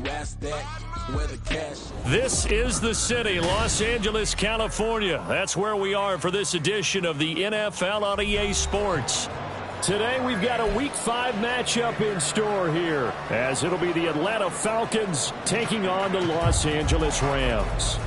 ask that, where the cash. This is the city, Los Angeles, California. That's where we are for this edition of the NFL on EA Sports. Today we've got a Week 5 matchup in store here, as it'll be the Atlanta Falcons taking on the Los Angeles Rams.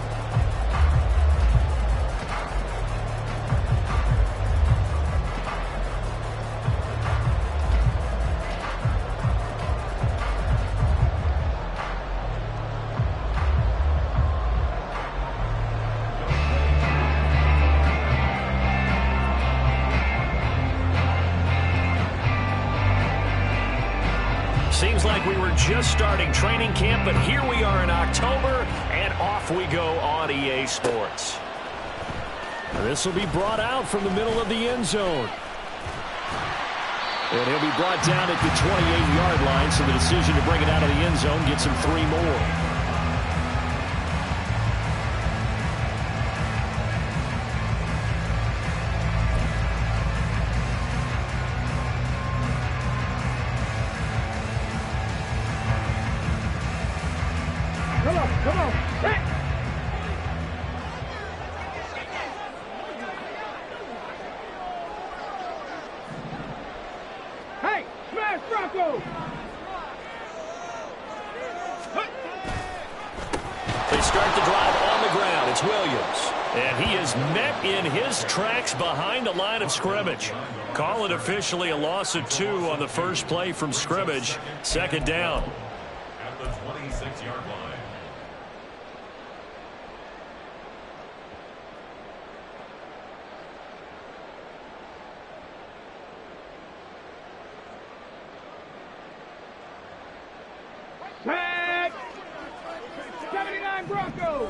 Seems like we were just starting training camp, but here we are in October, and off we go on EA Sports. This will be brought out from the middle of the end zone. And he'll be brought down at the 28-yard line, so the decision to bring it out of the end zone gets him 3 more. Come on. Hey, smash Bronco! They start the drive on the ground. It's Williams. And he is met in his tracks behind the line of scrimmage. Call it officially a loss of 2 on the first play from scrimmage. Second down. At the 26-yard line. Tag! 79 Broncos!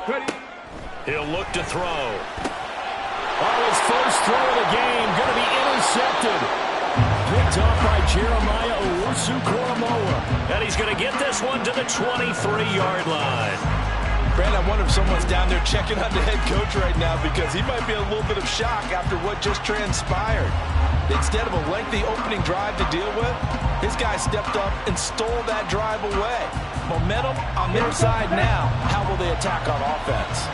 Ready? He'll look to throw. His first throw of the game going to be intercepted. Picked off by Jeremiah Owusu-Koramoah. And he's going to get this one to the 23-yard line. Brad, I wonder if someone's down there checking on the head coach right now, because he might be in a little bit of shock after what just transpired. Instead of a lengthy opening drive to deal with, his guy stepped up and stole that drive away. Momentum on their side now. How will they attack on offense?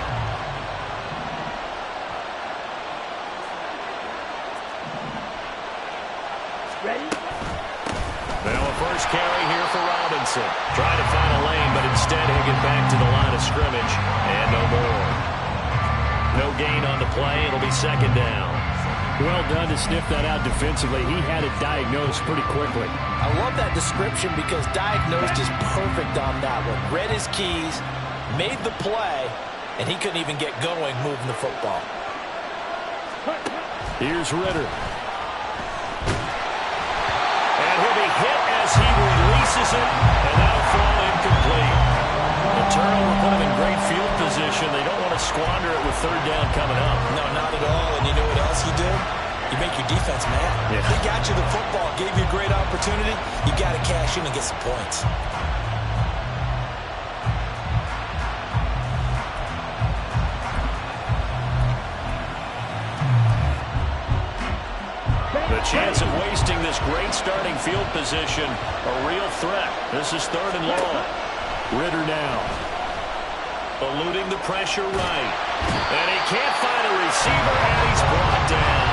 Ready? Now a first carry here for Robinson. Trying to find a lane, but instead he'll get back to the line of scrimmage. And no more. No gain on the play. It'll be second down. Well done to sniff that out defensively. He had it diagnosed pretty quickly. I love that description, because diagnosed is perfect on that one. Read his keys, made the play, and he couldn't even get going moving the football. Here's Ritter. And he'll be hit as he releases it, and that'll fall incomplete. The turnover put him in great field position. They don't want to squander it with third down coming up. No, not at all. And you know what else you do? You make your defense mad. Yeah. They got you the football, gave you a great opportunity. You got to cash in and get some points. The chance of wasting this great starting field position, a real threat. This is third and long. Ritter now. Eluding the pressure right. And he can't find a receiver, and he's brought down.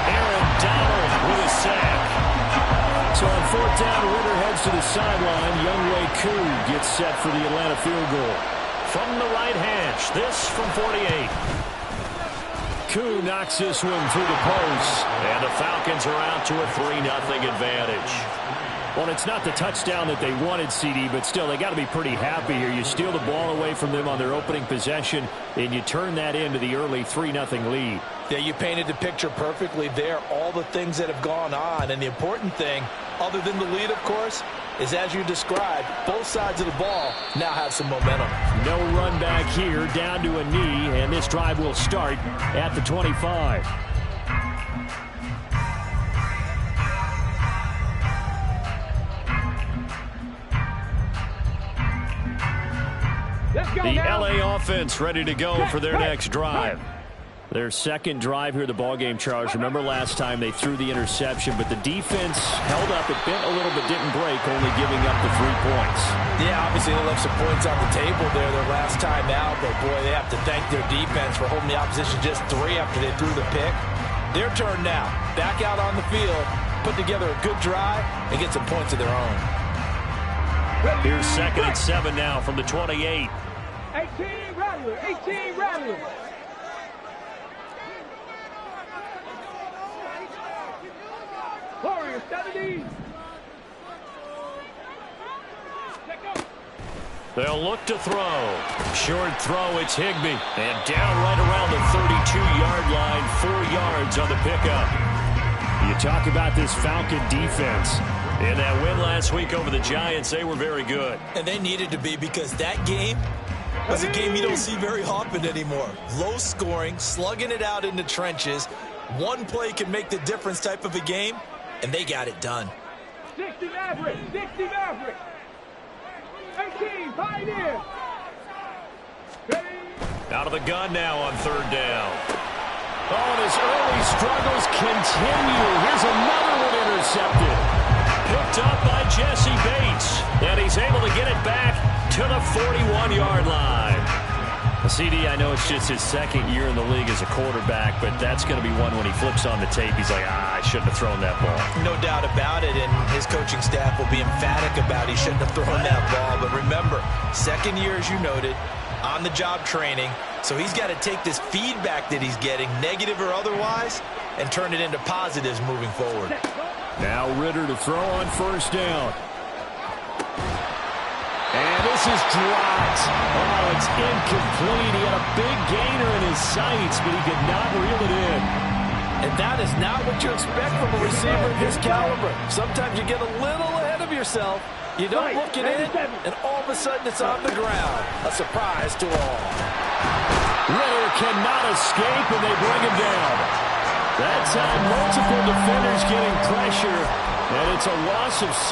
Aaron Donald with a sack. So on fourth down, Ritter heads to the sideline. Younghoe Koo gets set for the Atlanta field goal. From the right hash, this from 48. Koo knocks this one through the post. And the Falcons are out to a 3-0 advantage. Well, it's not the touchdown that they wanted, CD, but still, they got to be pretty happy here. You steal the ball away from them on their opening possession, and you turn that into the early 3-0 lead. Yeah, you painted the picture perfectly there, all the things that have gone on. And the important thing, other than the lead, of course, is, as you described, both sides of the ball now have some momentum. No run back here, down to a knee, and this drive will start at the 25. The LA offense ready to go for their next drive. Their second drive here, the ballgame, Charles. Remember last time they threw the interception, but the defense held up. It bent a little but didn't break, only giving up the 3 points. Yeah, obviously they left some points on the table there their last time out, but boy, they have to thank their defense for holding the opposition just 3 after they threw the pick. Their turn now. Back out on the field, put together a good drive, and get some points of their own. Here's 2nd and 7 now from the 28. 18 Rattler, 18 Rattler. Warrior 70. They'll look to throw. Short throw, it's Higbee. And down right around the 32-yard line, 4 yards on the pickup. You talk about this Falcon defense. In that win last week over the Giants, they were very good. And they needed to be, because that game was a game you don't see very often anymore. Low scoring, slugging it out in the trenches. One play can make the difference type of a game, and they got it done. 60 Maverick, 60 Maverick. 18 Pioneer. Out of the gun now on 3rd down. Oh, and his early struggles continue. Here's another one intercepted. Picked up by Jesse Bates. And he's able to get it back to the 41-yard line. CD, I know it's just his 2nd year in the league as a quarterback, but that's going to be one when he flips on the tape. He's like, I shouldn't have thrown that ball. No doubt about it, and his coaching staff will be emphatic about he shouldn't have thrown that ball. But remember, 2nd year, as you noted, on-the-job training. So he's got to take this feedback that he's getting, negative or otherwise, and turn it into positives moving forward. Now Ritter to throw on 1st down. And this is dropped. Oh, it's incomplete. He had a big gainer in his sights, but he could not reel it in. And that is not what you expect from a receiver of his caliber. Sometimes you get a little ahead of yourself. You don't look it in, and all of a sudden it's on the ground. A surprise to all. Ritter cannot escape, and they bring him down. That time, multiple defenders getting pressure, and it's a loss of 6.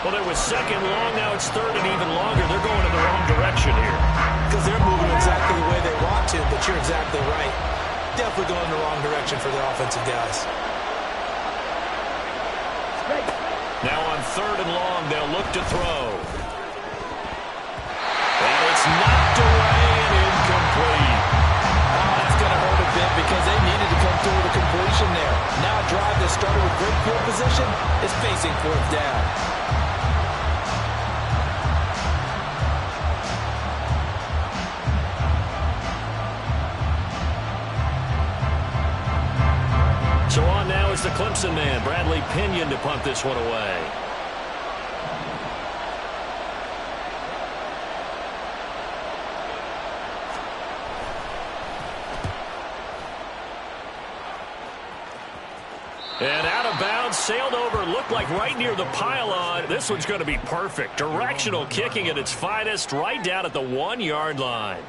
Well, it was 2nd long, now it's 3rd and even longer. They're going in the wrong direction here. Because they're moving exactly the way they want to, but you're exactly right. Definitely going in the wrong direction for the offensive guys. Now on 3rd and long, they'll look to throw. And it's knocked away and incomplete. Oh, that's going to hurt a bit because they needed to come through with a completion there. Now a drive that started with great field position is facing 4th down. So on now is the Clemson man, Bradley Pinion, to punt this one away. And out of bounds, sailed over, looked like right near the pylon. This one's going to be perfect. Directional kicking at its finest, right down at the 1-yard line.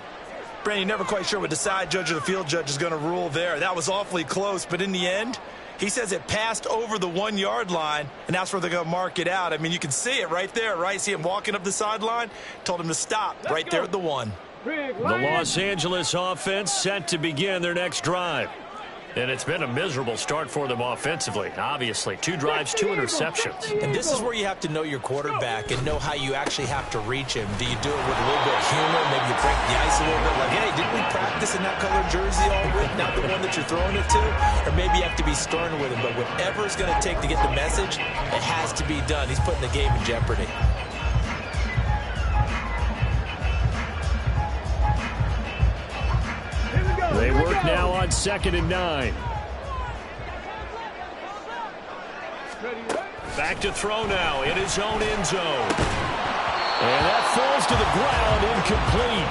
Brandon, you're never quite sure what the side judge or the field judge is going to rule there. That was awfully close, but in the end, he says it passed over the 1-yard line, and that's where they're going to mark it out. I mean, you can see it right there, right? See him walking up the sideline? Told him to stop right there at the 1. The Los Angeles offense set to begin their next drive. And it's been a miserable start for them offensively. Obviously, 2 drives, 2 interceptions. And this is where you have to know your quarterback and know how you actually have to reach him. Do you do it with a little bit of humor? Maybe you break the ice a little bit. Like, hey, didn't we practice in that color jersey all week? Not the one that you're throwing it to? Or maybe you have to be stern with him. But whatever it's going to take to get the message, it has to be done. He's putting the game in jeopardy. They work now on 2nd and 9. Back to throw now in his own end zone. And that falls to the ground, incomplete.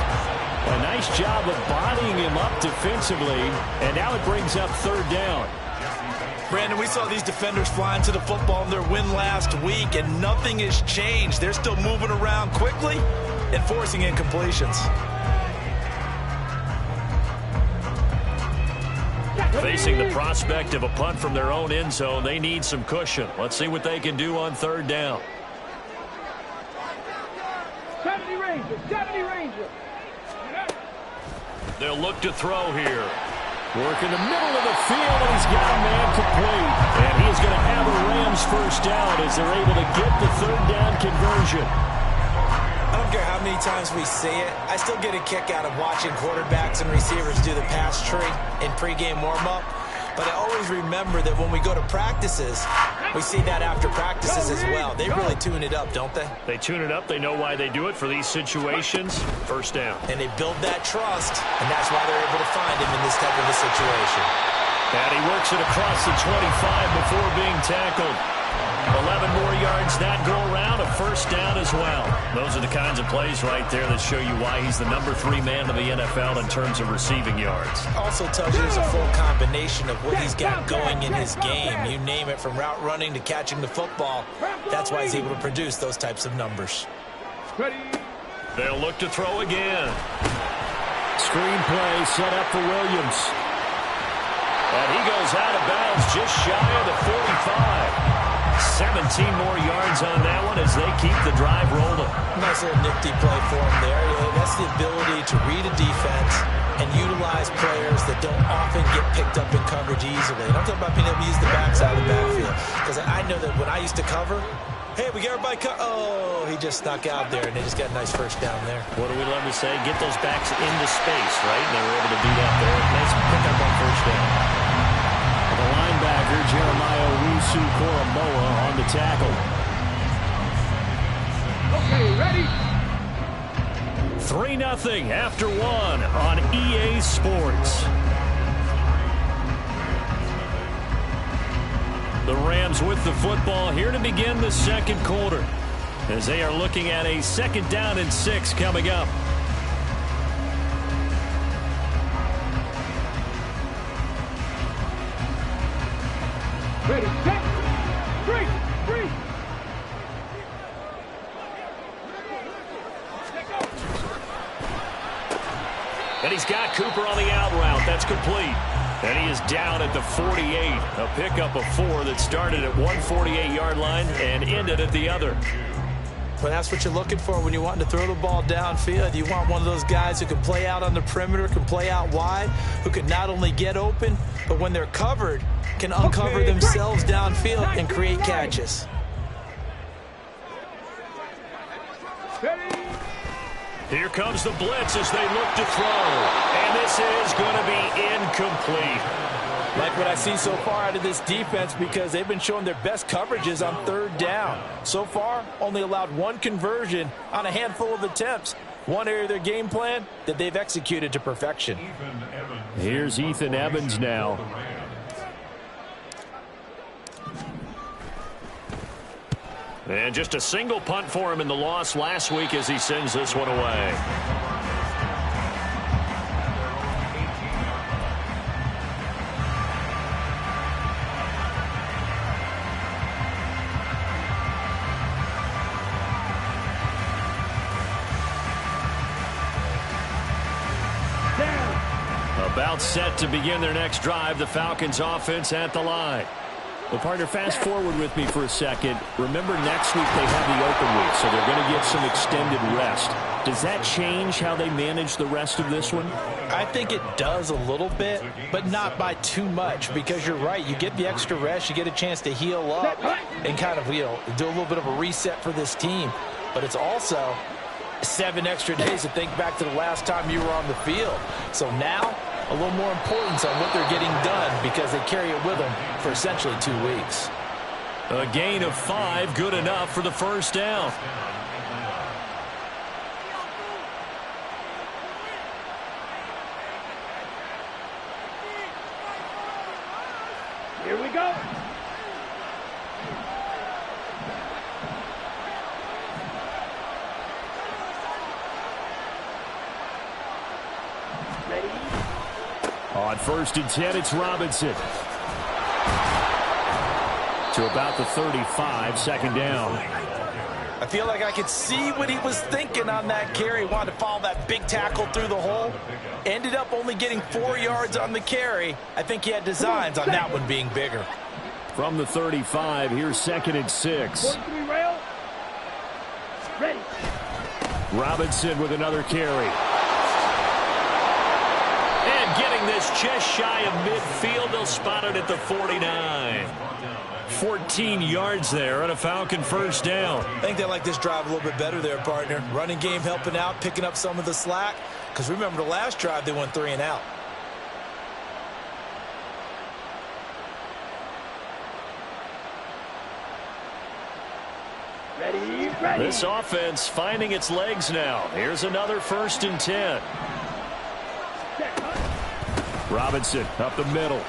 A nice job of bodying him up defensively, and now it brings up 3rd down. Brandon, we saw these defenders flying to the football in their win last week, and nothing has changed. They're still moving around quickly and forcing incompletions. Facing the prospect of a punt from their own end zone, they need some cushion. Let's see what they can do on 3rd down. 70 Ranger, 70 Ranger. They'll look to throw here. Working the middle of the field, and he's got a man complete. And he's going to have a Rams first down as they're able to get the third down conversion. I don't care how many times we see it. I still get a kick out of watching quarterbacks and receivers do the pass tree in pregame warm-up. But I always remember that when we go to practices, we see that after practices as well. They really tune it up, don't they? They tune it up. They know why they do it for these situations. First down. And they build that trust, and that's why they're able to find him in this type of a situation. And he works it across the 25 before being tackled. 11 more yards that go around, a first down as well. Those are the kinds of plays right there that show you why he's the number 3 man in the NFL in terms of receiving yards. Also tells you there's a full combination of what he's got going in his game. You name it, from route running to catching the football. That's why he's able to produce those types of numbers. They'll look to throw again. Screen play set up for Williams. And he goes out of bounds just shy of the 45. 17 more yards on that one as they keep the drive rolling. Nice little nifty play for him there. That's the ability to read a defense and utilize players that don't often get picked up in coverage easily. And I'm talking about being able to use the backside of the backfield. Because I know that when I used to cover, hey, we got everybody oh, he just snuck out there, and they just got a nice first down there. What do we love to say? Get those backs into space, right? And they were able to do that there. Nice pickup on first down. The linebacker, Jeremiah Owusu-Koramoah, on the tackle. Okay, ready? 3-0 after 1 on EA Sports. The Rams with the football here to begin the second quarter, as they are looking at a 2nd down and 6 coming up. Ready, set, three. And he's got Cooper on the out route. That's complete. And he is down at the 48. A pickup of 4 that started at one 48-yard line and ended at the other. Well, that's what you're looking for when you want to throw the ball downfield. You want one of those guys who can play out on the perimeter, can play out wide, who can not only get open, but when they're covered, can uncover themselves downfield and create catches. Here comes the blitz as they look to throw. And this is going to be incomplete. Like what I see so far out of this defense, because they've been showing their best coverages on 3rd down. So far, only allowed 1 conversion on a handful of attempts. One area of their game plan that they've executed to perfection. Here's Ethan Evans now. And just a single punt for him in the loss last week as he sends this one away. About set to begin their next drive, the Falcons offense at the line. Well, partner, fast forward with me for a second. Remember, next week they have the open week, so they're going to get some extended rest. Does that change how they manage the rest of this one? I think it does a little bit, but not by too much, because you're right. You get the extra rest, you get a chance to heal up and kind of, do a little bit of a reset for this team. But it's also 7 extra days to think back to the last time you were on the field. So now, a little more importance on what they're getting done, because they carry it with them for essentially 2 weeks. A gain of 5, good enough for the first down. Here we go. On 1st and 10, it's Robinson. To about the 35, 2nd down. I feel like I could see what he was thinking on that carry. Wanted to follow that big tackle through the hole. Ended up only getting 4 yards on the carry. I think he had designs on that one being bigger. From the 35, here's 2nd and 6. 43 rail. Ready. Robinson with another carry. And getting this just shy of midfield, they'll spot it at the 49. 14 yards there on a Falcon first down. I think they like this drive a little bit better there, partner. Running game helping out, picking up some of the slack. Because remember, the last drive, they went 3 and out. Ready. This offense finding its legs now. Here's another 1st and 10. Robinson up the middle.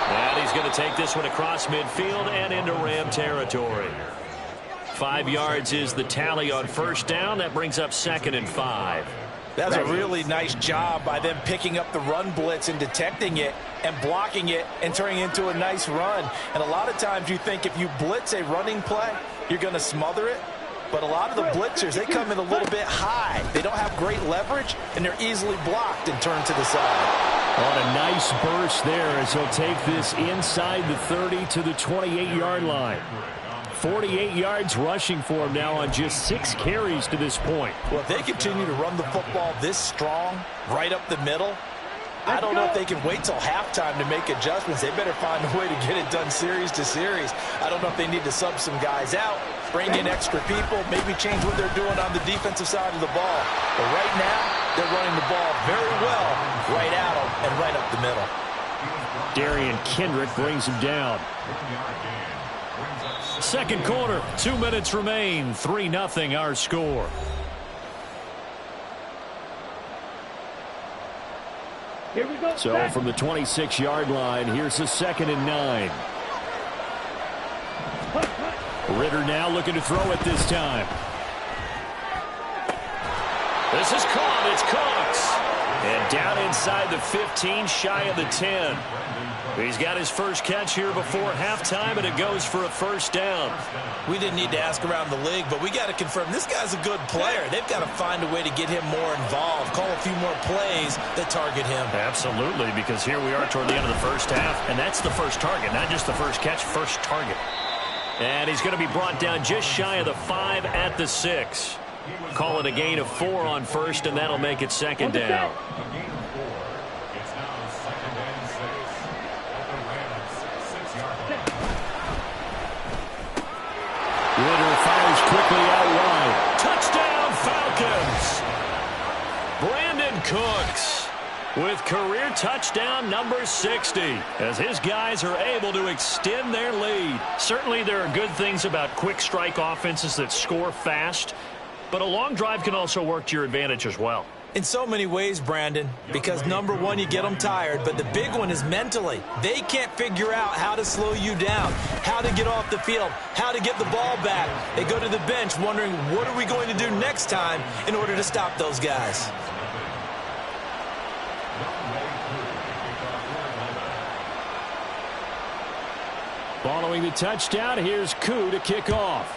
And he's going to take this one across midfield and into Ram territory. 5 yards is the tally on first down. That brings up 2nd and 5. That's a really nice job by them picking up the run blitz and detecting it and blocking it and turning it into a nice run. And a lot of times you think if you blitz a running play, you're going to smother it. But a lot of the blitzers, they come in a little bit high. They don't have great leverage, and they're easily blocked and turned to the side. On a nice burst there as he'll take this inside the 30 to the 28-yard line. 48 yards rushing for him now on just 6 carries to this point. Well, if they continue to run the football this strong, right up the middle, I don't know if they can wait till halftime to make adjustments. They better find a way to get it done series to series. I don't know if they need to sub some guys out, bring in extra people, maybe change what they're doing on the defensive side of the ball. But right now, they're running the ball very well right at them and right up the middle. Darian Kendrick brings him down. Second quarter, 2 minutes remain. 3-0 our score. Here we go. So from the 26-yard line, here's the 2nd and 9. Ritter now looking to throw it this time. This is caught. It's Cooks. And down inside the 15, shy of the 10. He's got his first catch here before halftime, and it goes for a first down. We didn't need to ask around the league, but we got to confirm this guy's a good player. They've got to find a way to get him more involved, call a few more plays that target him. Absolutely, because here we are toward the end of the first half, and that's the first target, not just the first catch, first target. And he's going to be brought down just shy of the 5 at the 6. Call it a gain of 4 on first, and that'll make it 2nd down. Ritter fires quickly out wide. Touchdown, Falcons! Brandon Cooks with career touchdown number 60 as his guys are able to extend their lead. Certainly there are good things about quick strike offenses that score fast, but a long drive can also work to your advantage as well. In so many ways, Brandon, because number one, you get them tired, but the big one is mentally. They can't figure out how to slow you down, how to get off the field, how to get the ball back. They go to the bench wondering, what are we going to do next time in order to stop those guys? Following the touchdown, here's Koo to kick off.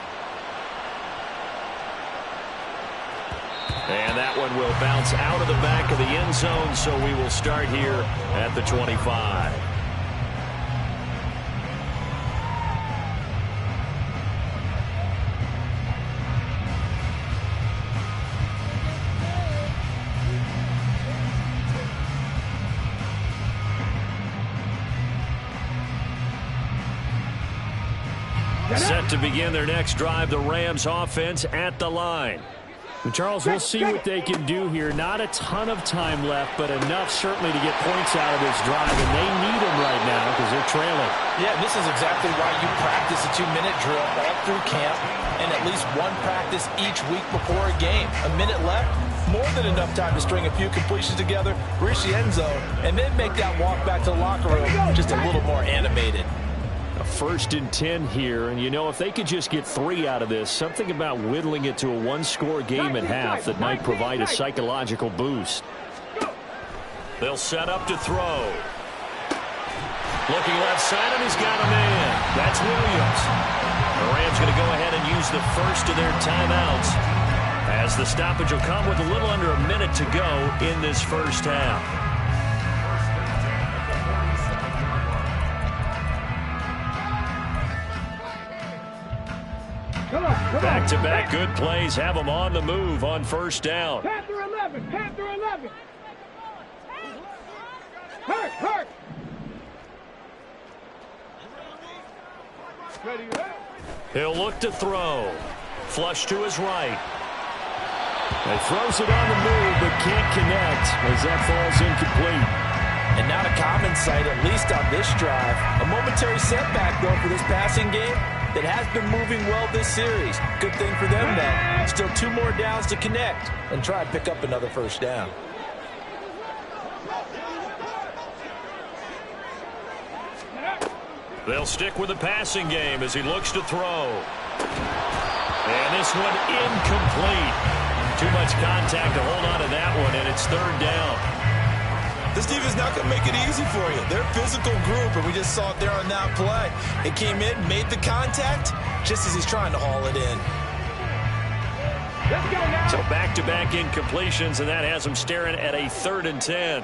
And that one will bounce out of the back of the end zone, so we will start here at the 25. Set to begin their next drive, the Rams offense at the line. Charles, we'll see what they can do here. Not a ton of time left, but enough certainly to get points out of this drive, and they need them right now because they're trailing. Yeah, this is exactly why you practice a 2-minute drill all through camp and at least one practice each week before a game. A minute left, more than enough time to string a few completions together, reach the end zone, and then make that walk back to the locker room just a little more animated. A 1st and 10 here, and you know, if they could just get 3 out of this, something about whittling it to a one-score game at half that might provide a psychological boost. They'll set up to throw. Looking left side, and he's got a man. That's Williams. The Rams going to go ahead and use the first of their timeouts, as the stoppage will come with a little under a minute to go in this first half. Back-to-back good plays have them on the move on first down. Panther 11, Panther 11. Hurt, hurt. Ready, ready. He'll look to throw. Flush to his right. He throws it on the move, but can't connect as that falls incomplete. And not a common sight, at least on this drive. A momentary setback, though, for this passing game that has been moving well this series. Good thing for them, though. Still 2 more downs to connect and try and pick up another first down. They'll stick with the passing game as he looks to throw. And this one incomplete. Too much contact to hold on to that one, and it's 3rd down. This defense not going to make it easy for you. They're a physical group, and we just saw it there on that play. It came in, made the contact, just as he's trying to haul it in. Let's go now. So back-to-back incompletions, and that has him staring at a 3rd and 10.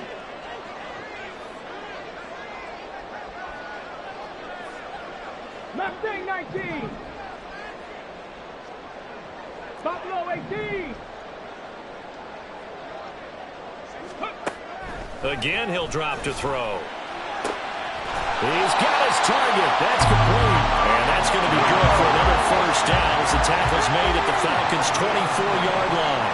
Mustang 19. Buffalo 18. Again, he'll drop to throw. He's got his target. That's complete. And that's going to be good for another first down as the tackle's made at the Falcons' 24-yard line.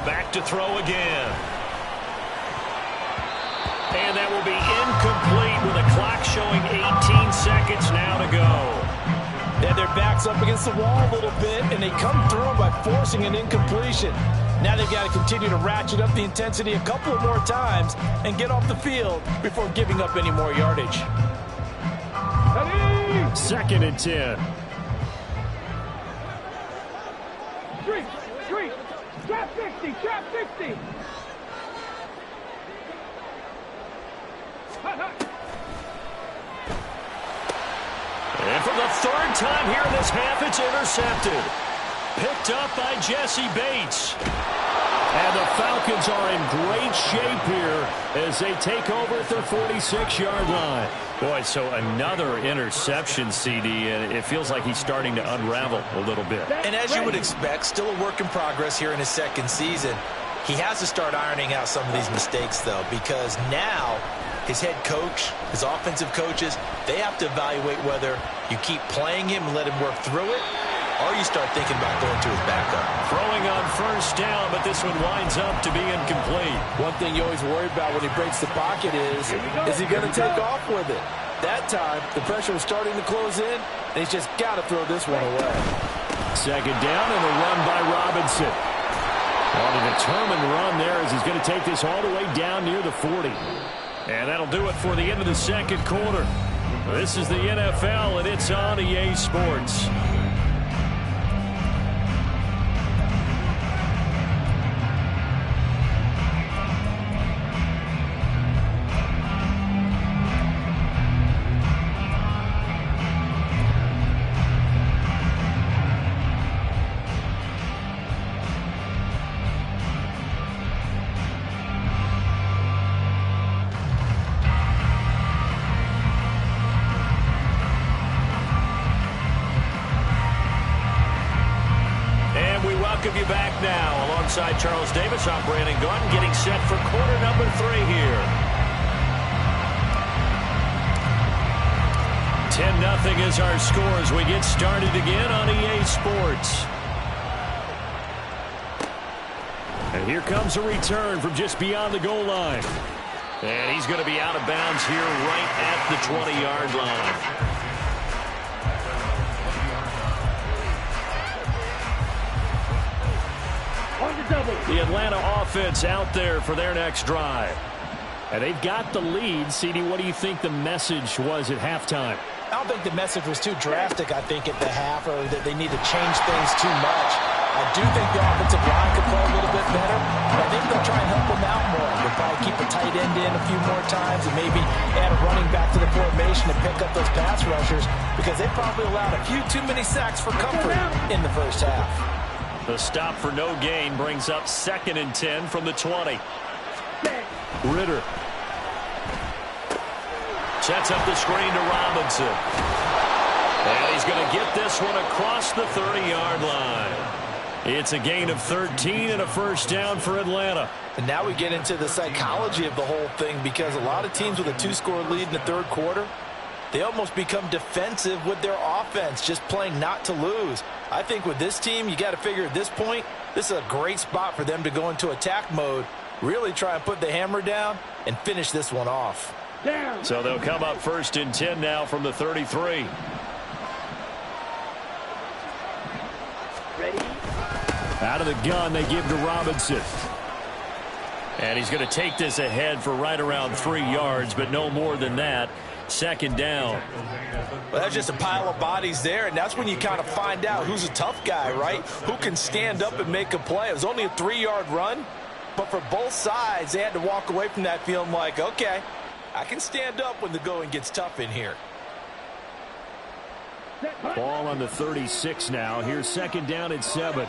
Back to throw again. And that will be incomplete with a clock showing 18 seconds now to go. They had their backs up against the wall a little bit, and they come through by forcing an incompletion. Now they've got to continue to ratchet up the intensity a couple of more times and get off the field before giving up any more yardage. 2nd and 10. Street, trap 60, trap 60. And for the 3rd time here in this half, it's intercepted. Picked up by Jesse Bates. And the Falcons are in great shape here as they take over at their 46-yard line. Boy, so another interception, CD, and it feels like he's starting to unravel a little bit. And as you would expect, still a work in progress here in his 2nd season. He has to start ironing out some of these mistakes, though, because now his head coach, his offensive coaches, they have to evaluate whether you keep playing him and let him work through it, or you start thinking about going to his backup. Throwing on first down, but this one winds up to be incomplete. One thing you always worry about when he breaks the pocket is he going to take off with it? That time, the pressure was starting to close in, and he's just got to throw this one away. 2nd down and a run by Robinson. On a determined run there as he's going to take this all the way down near the 40. And that'll do it for the end of the 2nd quarter. This is the NFL, and it's on EA Sports. Welcome you back now. Alongside Charles Davis, I'm Brandon Gordon, getting set for quarter number 3 here. 10-0 is our score as we get started again on EA Sports. And here comes a return from just beyond the goal line. And he's going to be out of bounds here right at the 20-yard line. The Atlanta offense out there for their next drive. And they've got the lead. CD, what do you think the message was at halftime? I don't think the message was too drastic, I think, at the half, or that they need to change things too much. I do think the offensive line could play a little bit better, but I think they'll try and help them out more. They'll probably keep a tight end in a few more times and maybe add a running back to the formation and pick up those pass rushers, because they probably allowed a few too many sacks for comfort in the first half. The stop for no gain brings up 2nd and 10 from the 20. Ritter sets up the screen to Robinson. And he's going to get this one across the 30-yard line. It's a gain of 13 and a first down for Atlanta. And now we get into the psychology of the whole thing, because a lot of teams with a 2-score lead in the third quarter, they almost become defensive with their offense, just playing not to lose. I think with this team, you got to figure at this point, this is a great spot for them to go into attack mode, really try and put the hammer down and finish this one off. Down. So they'll come up 1st and 10 now from the 33. Ready? Out of the gun, they give to Robinson. And he's going to take this ahead for right around 3 yards, but no more than that. 2nd down. Well, that's just a pile of bodies there, and that's when you kind of find out who's a tough guy, right? Who can stand up and make a play. It was only a 3-yard run, but for both sides, they had to walk away from that feeling like, okay, I can stand up when the going gets tough in here. Ball on the 36 now. Here's 2nd down at 7.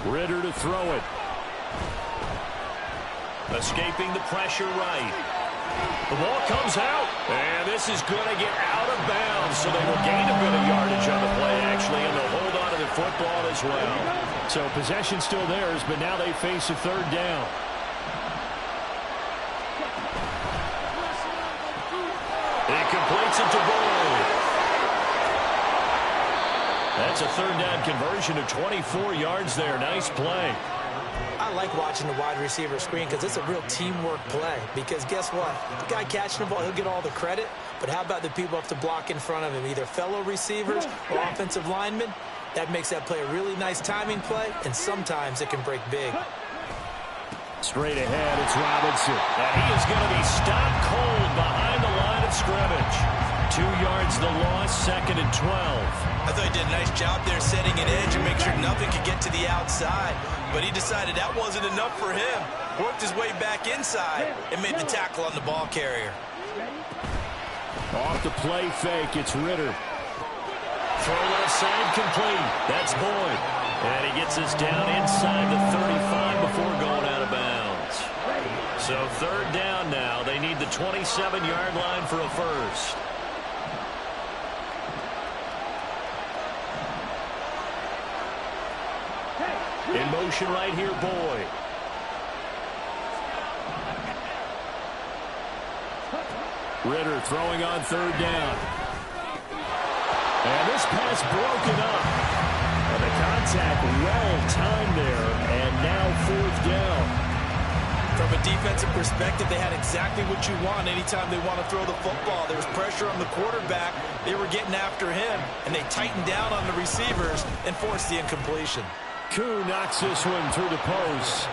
Ritter to throw it. Escaping the pressure right. The ball comes out, and this is going to get out of bounds, so they will gain a bit of yardage on the play, actually, and they'll hold on to the football as well. So possession still theirs, but now they face a 3rd down. He completes it to Boyd. That's a 3rd down conversion of 24 yards there. Nice play. I like watching the wide receiver screen because it's a real teamwork play. Because guess what? The guy catching the ball, he'll get all the credit. But how about the people who have to block in front of him, either fellow receivers or offensive linemen? That makes that play a really nice timing play, and sometimes it can break big. Straight ahead, it's Robinson. And he is going to be stopped cold behind the line of scrimmage. 2 yards the loss, 2nd and 12. I thought he did a nice job there setting an edge and make sure nothing could get to the outside. But he decided that wasn't enough for him. Worked his way back inside and made the tackle on the ball carrier. Off the play fake, it's Ritter. Throw left side complete. That's Boyd. And he gets us down inside the 35 before going out of bounds. So 3rd down now. They need the 27-yard line for a first. In motion right here, Boyd. Ritter throwing on 3rd down. And this pass broken up. And the contact well timed there, and now 4th down. From a defensive perspective, they had exactly what you want anytime they want to throw the football. There was pressure on the quarterback. They were getting after him, and they tightened down on the receivers and forced the incompletion. Koo knocks this one through the post.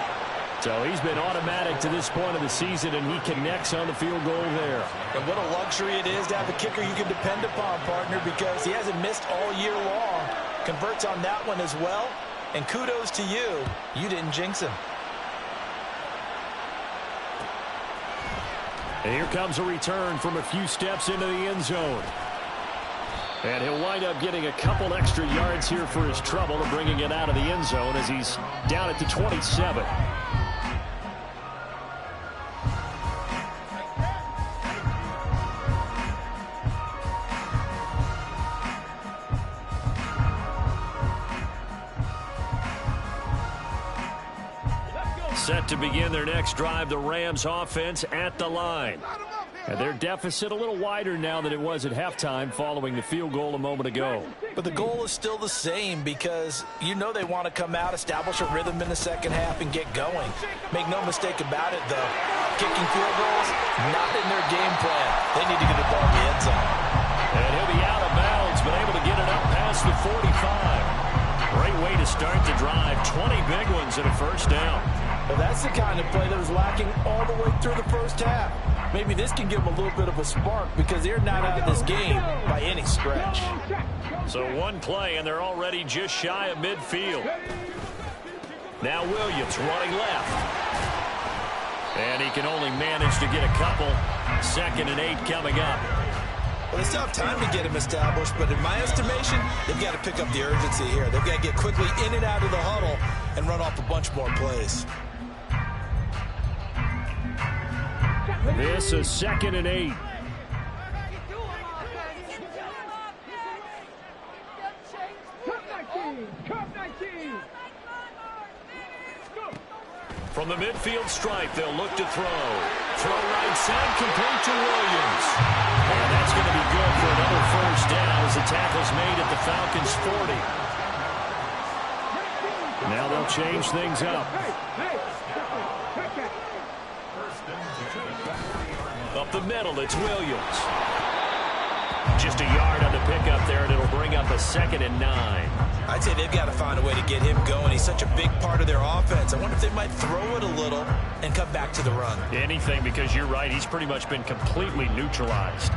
So he's been automatic to this point of the season, and he connects on the field goal there. And what a luxury it is to have a kicker you can depend upon, partner, because he hasn't missed all year long. Converts on that one as well. And kudos to you. You didn't jinx him. And here comes a return from a few steps into the end zone. And he'll wind up getting a couple extra yards here for his trouble and bringing it out of the end zone as he's down at the 27. Set to begin their next drive, the Rams offense at the line. And their deficit a little wider now than it was at halftime following the field goal a moment ago. But the goal is still the same because you know they want to come out, establish a rhythm in the second half, and get going. Make no mistake about it, though. Kicking field goals, not in their game plan. They need to get the ball in the end zone. And he'll be out of bounds, but able to get it up past the 45. Great way to start the drive. 20 big ones and a first down. Well, that's the kind of play that was lacking all the way through the first half. Maybe this can give them a little bit of a spark because they're not out of this game by any stretch. So one play, and they're already just shy of midfield. Now Williams running left. And he can only manage to get a couple. 2nd and 8 coming up. Well, they still have time to get him established, but in my estimation, they've got to pick up the urgency here. They've got to get quickly in and out of the huddle and run off a bunch more plays. This is 2nd and 8. From the midfield stripe, they'll look to throw. Throw right side, complete to Williams. And that's going to be good for another first down as the tackle's made at the Falcons' 40. Now they'll change things up. Up the middle, it's Williams. Just a yard on the pickup there, and it'll bring up a 2nd and 9. I'd say they've got to find a way to get him going. He's such a big part of their offense. I wonder if they might throw it a little and come back to the run. Anything, because you're right. He's pretty much been completely neutralized.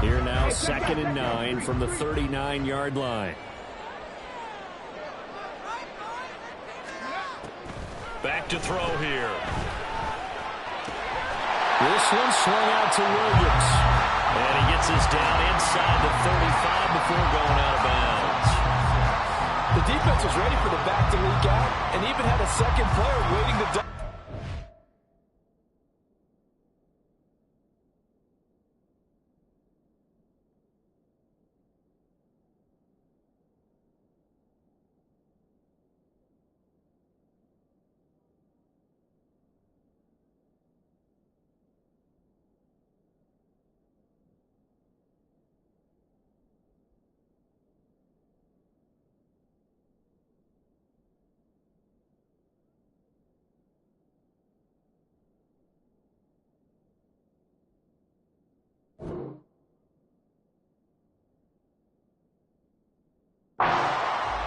Here now, 2nd and 9 from the 39-yard line. Back to throw here. This one swung out to Williams. And he gets us down inside the 35 before going out of bounds. The defense was ready for the back to leak out and even had a second player waiting to dump.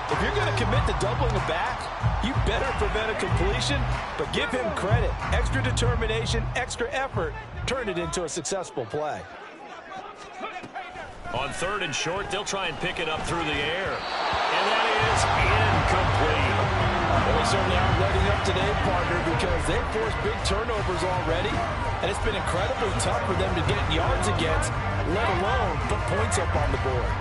If you're going to commit to doubling a back, you better prevent a completion, but give him credit. Extra determination, extra effort, turn it into a successful play. On 3rd and short, they'll try and pick it up through the air. And that is incomplete. Well, they certainly aren't letting up today, partner, because they've forced big turnovers already, and it's been incredibly tough for them to get yards against, let alone put points up on the board.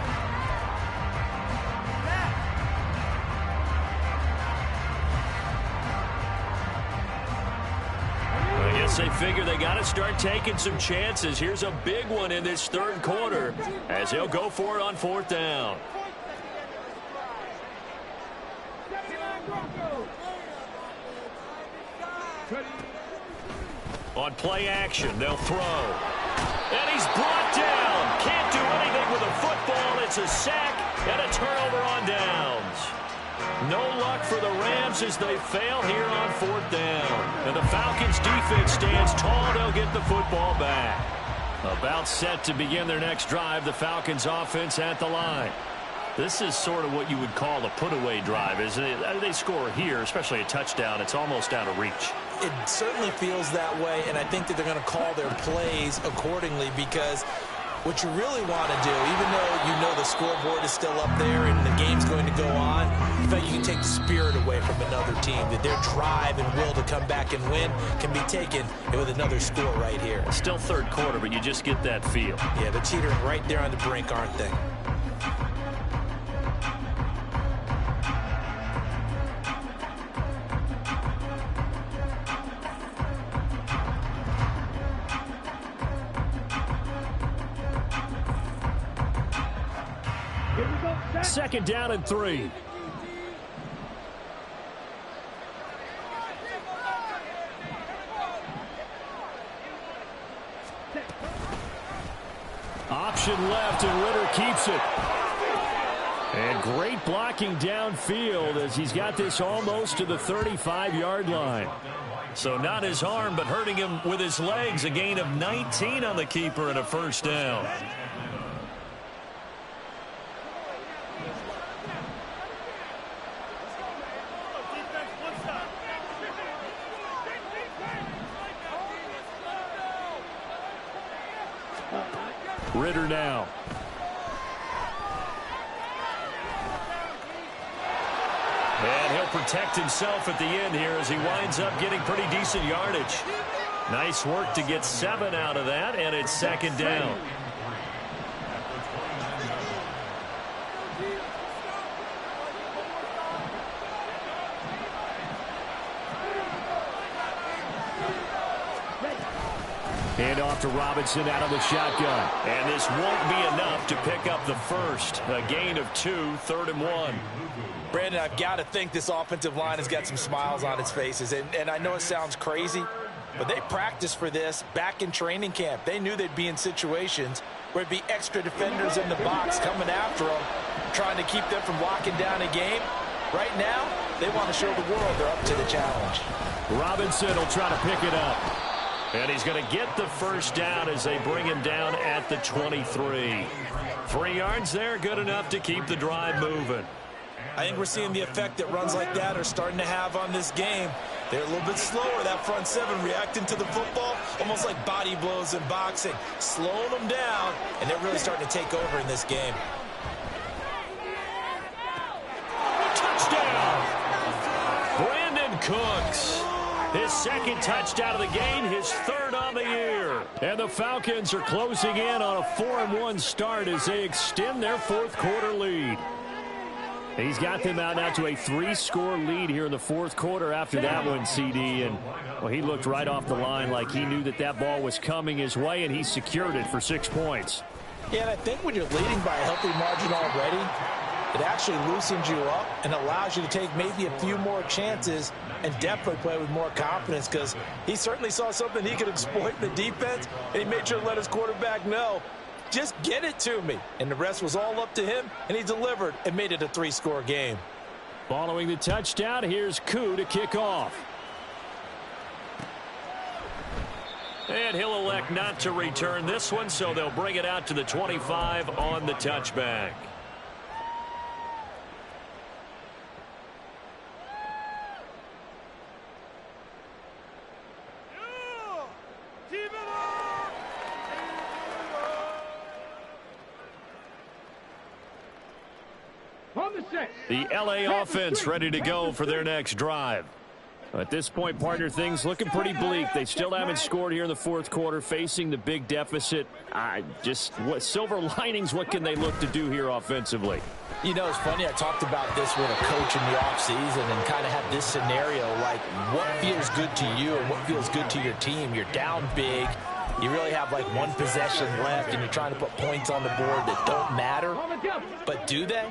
They figure they got to start taking some chances. Here's a big one in this 3rd quarter as he'll go for it on 4th down. On play action, they'll throw. And he's brought down. Can't do anything with a football. It's a sack and a turnover on downs. No luck for the Rams as they fail here on 4th down. And the Falcons defense stands tall. They'll get the football back. About set to begin their next drive. The Falcons offense at the line. This is sort of what you would call a put-away drive, isn't it? They score here, especially a touchdown. It's almost out of reach. It certainly feels that way, and I think that they're going to call their plays accordingly because what you really want to do, even though you know the scoreboard is still up there and the game's going to go on, you feel you can take the spirit away from another team, that their drive and will to come back and win can be taken with another score right here. Still 3rd quarter, but you just get that feel. Yeah, they're teetering right there on the brink, aren't they? Second down and 3. Option left, and Ritter keeps it. And great blocking downfield as he's got this almost to the 35-yard line. So not his arm, but hurting him with his legs. A gain of 19 on the keeper and a first down. Ritter now. And he'll protect himself at the end here as he winds up getting pretty decent yardage. Nice work to get 7 out of that, and it's 2nd down. Hand off to Robinson out of the shotgun. And this won't be enough to pick up the first. A gain of 2, 3rd and 1. Brandon, I've got to think this offensive line has got some smiles on its faces. And I know it sounds crazy, but they practiced for this back in training camp. They knew they'd be in situations where it'd be extra defenders in the box coming after them, trying to keep them from locking down a game. Right now, they want to show the world they're up to the challenge. Robinson will try to pick it up. And he's going to get the first down as they bring him down at the 23. 3 yards there, good enough to keep the drive moving. I think we're seeing the effect that runs like that are starting to have on this game. They're a little bit slower, that front 7, reacting to the football, almost like body blows in boxing, slowing them down, and they're really starting to take over in this game. Touchdown! Brandon Cooks. His 2nd touchdown of the game, his 3rd on the year. And the Falcons are closing in on a 4-1 start as they extend their 4th quarter lead. He's got them out now to a 3-score lead here in the 4th quarter after that one, CD. And well, he looked right off the line like he knew that that ball was coming his way, and he secured it for 6 points. Yeah, and I think when you're leading by a healthy margin already, it actually loosens you up and allows you to take maybe a few more chances and definitely play with more confidence, because he certainly saw something he could exploit in the defense, and he made sure to let his quarterback know, just get it to me. And the rest was all up to him, and he delivered and made it a 3-score game. Following the touchdown, here's Koo to kick off. And he'll elect not to return this one, so they'll bring it out to the 25 on the touchback. The LA offense ready to go for their next drive. At this point, partner, things looking pretty bleak. They still haven't scored here in the 4th quarter, facing the big deficit. What silver linings, what can they look to do here offensively? You know, it's funny, I talked about this with a coach in the offseason and kind of had this scenario, like what feels good to you and what feels good to your team. You're down big. You really have like 1 possession left, and you're trying to put points on the board that don't matter. But do they?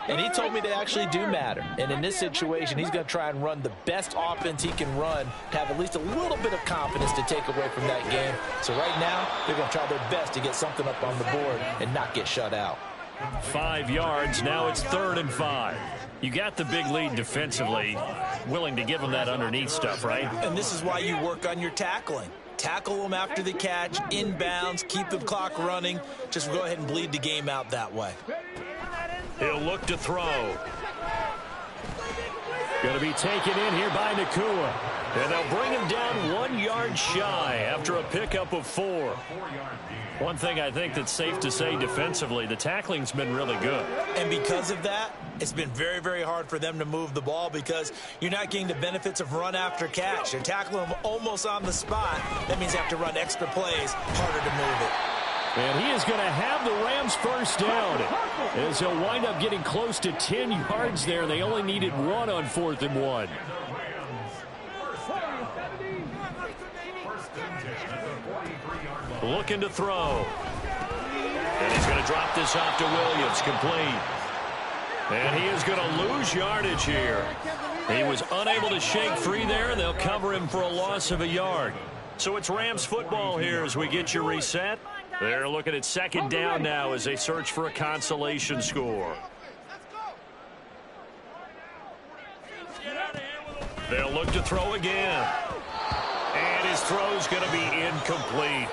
And he told me they actually do matter. And in this situation, he's going to try and run the best offense he can run to have at least a little bit of confidence to take away from that game. So right now, they're going to try their best to get something up on the board and not get shut out. 5 yards. Now it's 3rd and 5. You got the big lead defensively. Willing to give them that underneath stuff, right? And this is why you work on your tackling. Tackle them after the catch, inbounds, keep the clock running. Just go ahead and bleed the game out that way. He'll look to throw. Going to be taken in here by Nakua. And they'll bring him down 1 yard shy after a pickup of 4. One thing I think that's safe to say defensively, the tackling's been really good. And because of that, it's been very, very hard for them to move the ball because you're not getting the benefits of run after catch. You're tackling them almost on the spot. That means you have to run extra plays, harder to move it. And he is going to have the Rams first down as he'll wind up getting close to 10 yards there. They only needed 1 on 4th and 1. Looking to throw. And he's going to drop this off to Williams, complete. And he is going to lose yardage here. He was unable to shake free there. They'll cover him for a loss of a yard. So it's Rams football here as we get you reset. They're looking at 2nd down now as they search for a consolation score. They'll look to throw again. And his throw's going to be incomplete.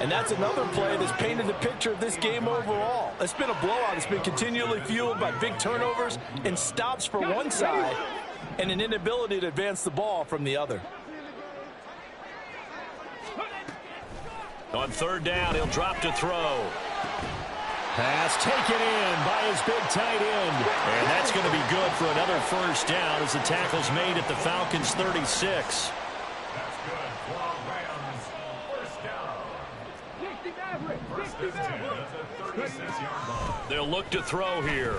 And that's another play that's painted the picture of this game overall. It's been a blowout. It's been continually fueled by big turnovers and stops for one side and an inability to advance the ball from the other. On 3rd down, he'll drop to throw. Pass taken in by his big tight end. And that's going to be good for another first down as the tackle's made at the Falcons' 36. They'll look to throw here.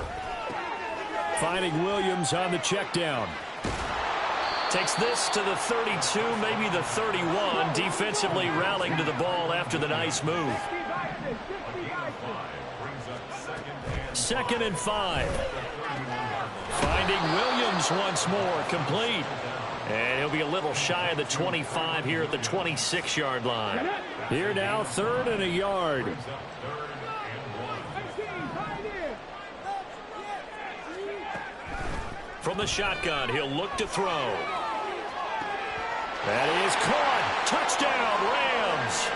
Finding Williams on the check down. Takes this to the 32, maybe the 31. Defensively rallying to the ball after the nice move. 2nd and 5. Finding Williams once more, complete. And he'll be a little shy of the 25 here at the 26-yard line. Here now, 3rd and a yard. From the shotgun, he'll look to throw. That is caught. Touchdown, Rams.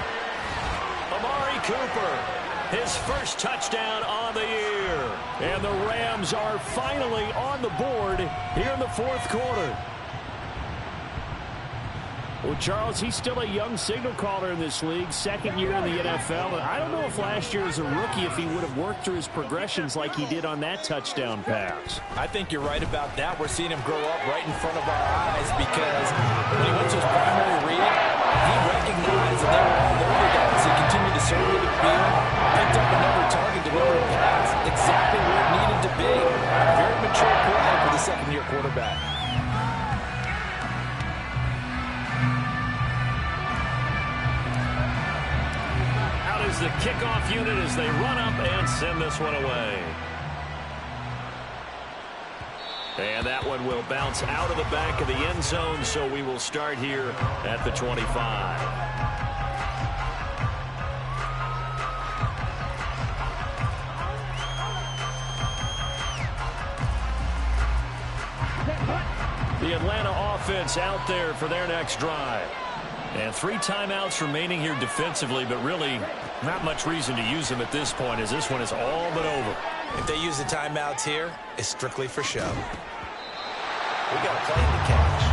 Amari Cooper, his first touchdown on the year. And the Rams are finally on the board here in the 4th quarter. Well, Charles, he's still a young signal caller in this league, 2nd year in the NFL. And I don't know if last year as a rookie if he would have worked through his progressions like he did on that touchdown pass. I think you're right about that. We're seeing him grow up right in front of our eyes because when he went to his primary read, he recognized that they were all over guys. He continued to survey the field, picked up another target, delivered a pass, exactly where it needed to be. Very mature play for the 2nd-year quarterback. The kickoff unit as they run up and send this one away. And that one will bounce out of the back of the end zone, so we will start here at the 25. The Atlanta offense out there for their next drive. And 3 timeouts remaining here defensively, but really not much reason to use them at this point as this one is all but over. If they use the timeouts here, it's strictly for show. We got a play in the catch.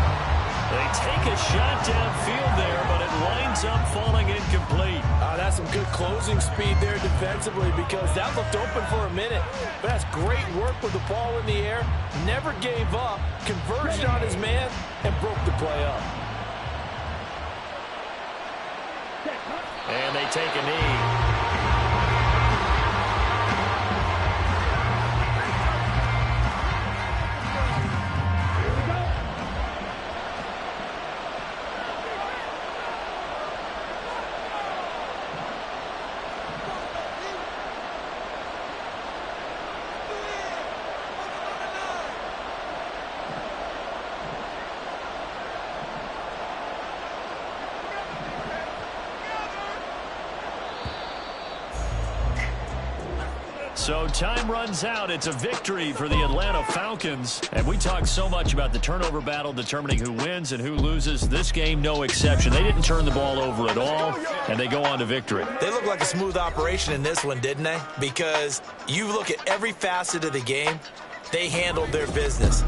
They take a shot downfield there, but it winds up falling incomplete. That's some good closing speed there defensively because that looked open for a minute. But that's great work with the ball in the air. Never gave up, converged on his man, and broke the play up. And they take a knee. So time runs out. It's a victory for the Atlanta Falcons. And we talk so much about the turnover battle determining who wins and who loses. This game, no exception. They didn't turn the ball over at all, and they go on to victory. They look like a smooth operation in this one, didn't they? Because you look at every facet of the game, they handled their business.